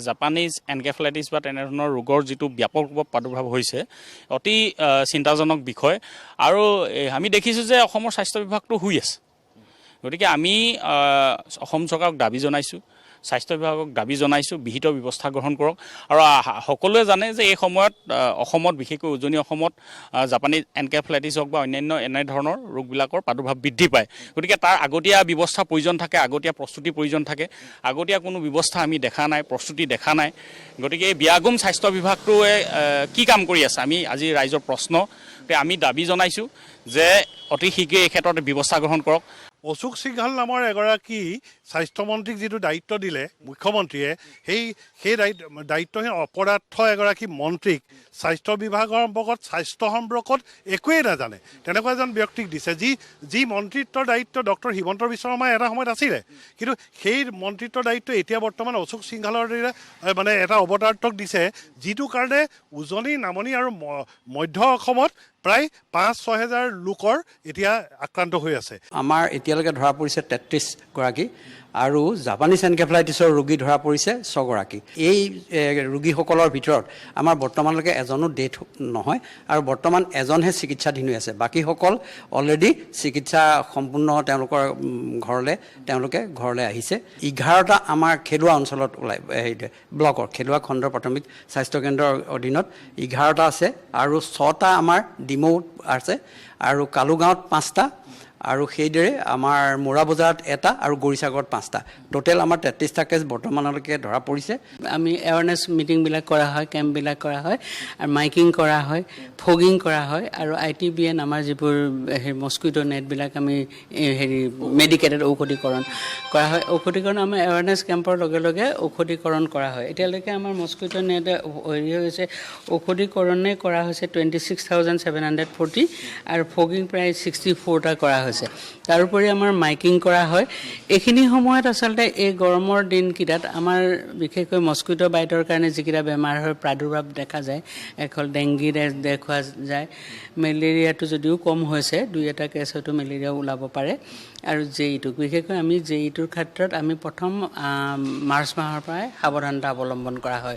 Japanese encephalitis বা তেনেধৰণৰ ৰোগৰ যিটো ব্যাপক ৰূপত প্ৰাদুৰ্ভাৱ হৈছে অতি চিন্তাজনক বিষয় আৰু আমি দেখিছোঁ যে অসমৰ স্বাস্থ্য বিভাগটো শুই আছে গতিকে আমি অসম চৰকাৰক দাবী জনাইছোঁ স্বাস্থ্য বিভাগক দাবী জনাইছোঁ বিহিত ব্যৱস্থা গ্ৰহণ কৰক আৰু সকলোৱে জানে যে এই সময়ত অসমত বিশেষকৈ উজনি অসমত জাপানীজ এনকেফেলাইটিছ হওক বা অন্যান্য এনেধৰণৰ ৰোগবিলাকৰ প্ৰাদুৰ্ভাৱ বৃদ্ধি পায় গতিকে তাৰ আগতীয়া ব্যৱস্থা প্ৰয়োজন থাকে আগতীয়া প্ৰস্তুতি প্ৰয়োজন থাকে আগতীয়া কোনো ব্যৱস্থা আমি দেখা নাই প্ৰস্তুতি দেখা নাই গতিকে এই ব্যাগুম স্বাস্থ্য বিভাগটোৱে কি কাম কৰি আছে আমি আজি ৰাইজৰ প্ৰশ্ন আমি দাবী জনাইছোঁ যে অতি শীঘ্ৰে এই ক্ষেত্ৰত ব্যৱস্থা গ্ৰহণ কৰক অশোক সিংঘল নামৰ এগৰাকী স্বাস্থ্যমন্ত্ৰীক যিটো দায়িত্ব দিলে মুখ্যমন্ত্ৰীয়ে সেই দায়িত্বহীন অপদাৰ্থ এগৰাকী মন্ত্ৰীক স্বাস্থ্য বিভাগৰ সম্পৰ্কত স্বাস্থ্য সম্পৰ্কত একোৱেই নাজানে তেনেকুৱা এজন ব্যক্তিক দিছে যি মন্ত্ৰিত্বৰ দায়িত্ব ডক্টৰ হিমন্ত বিশ্ব শৰ্মাই এটা সময়ত আছিলে কিন্তু সেই মন্ত্ৰিত্বৰ দায়িত্ব এতিয়া বৰ্তমান অশোক সিংঘলৰ দৰে মানে এটা অৱতাৰক দিছে যিটো কাৰণে উজনি নামনি আৰু মধ্য অসমত প্ৰায় ৫-৬ হাজাৰ লোকৰ এতিয়া আক্ৰান্ত হৈ আছে আমাৰ এতিয়ালৈকে ধৰা পৰিছে ৩৩ গৰাকী আৰু জাপানীজ এনকেফেলাইটিছৰ ৰোগী ধৰা পৰিছে ৬ গৰাকী এই ৰোগীসকলৰ ভিতৰত আমাৰ বৰ্তমানলৈকে এজনো ডেথ নহয় আৰু বৰ্তমান এজনহে চিকিৎসাধীন হৈ আছে বাকীসকল অলৰেডি চিকিৎসা সম্পূৰ্ণ তেওঁলোকে ঘৰলৈ আহিছে 11টা আমাৰ খেলুৱা অঞ্চলত ব্লকৰ খেলুৱা খণ্ড প্ৰাথমিক স্বাস্থ্যকেন্দ্ৰৰ অধীনত 11টা আছে আৰু 6টা আমাৰ ডিমৌত আছে আৰু কালুগাঁৱত 5টা আৰু সেইদৰে আমাৰ মোৰাবজাৰত 1টা আৰু গৰিসাগৰত 5টা টোটেল আমাৰ 33টা কেছ বৰ্তমানলৈকে ধৰা পৰিছে আমি এৱাৰনেছ মিটিংবিলাক কৰা হয় কেম্পবিলাক কৰা হয় আৰু মাইকিং কৰা হয় ফগিং কৰা হয় আৰু ITBN আমাৰ যিবোৰ মস্কিটো নেটবিলাক আমি মেডিকেটেড ঔষধীকৰণ কৰা হয় ঔষধীকৰণ আমাৰ এৱাৰনেছ কেম্পৰ লগে লগে ঔষধীকৰণ কৰা হয় এতিয়ালৈকে আমাৰ মস্কিটো নেট হৈছে ঔষধীকৰণে কৰা হৈছে 26,740 আৰু ফগিং প্ৰায় 64টা কৰা হৈছে তাৰোপৰি আমাৰ মাইকিং কৰা হয় এইখিনি সময়ত আচলতে এই গৰমৰ দিনকেইটাত আমাৰ বিশেষকৈ মস্কিটো বাইটৰ কাৰণে যিকেইটা বেমাৰ হয় প্ৰাদুৰ্ভাৱ দেখা যায় এখন ডেংগি দেখা যায় মেলেৰিয়াটো যদিও কম হৈছে 2-এটা কেছ হয়তো মেলেৰিয়া ওলাব পাৰে আৰু জেইটো বিশেষকৈ আমি জেইটোৰ ক্ষেত্ৰত আমি প্ৰথম মাৰ্চ মাহৰ পৰাই সাৱধানতা অৱলম্বন কৰা হয়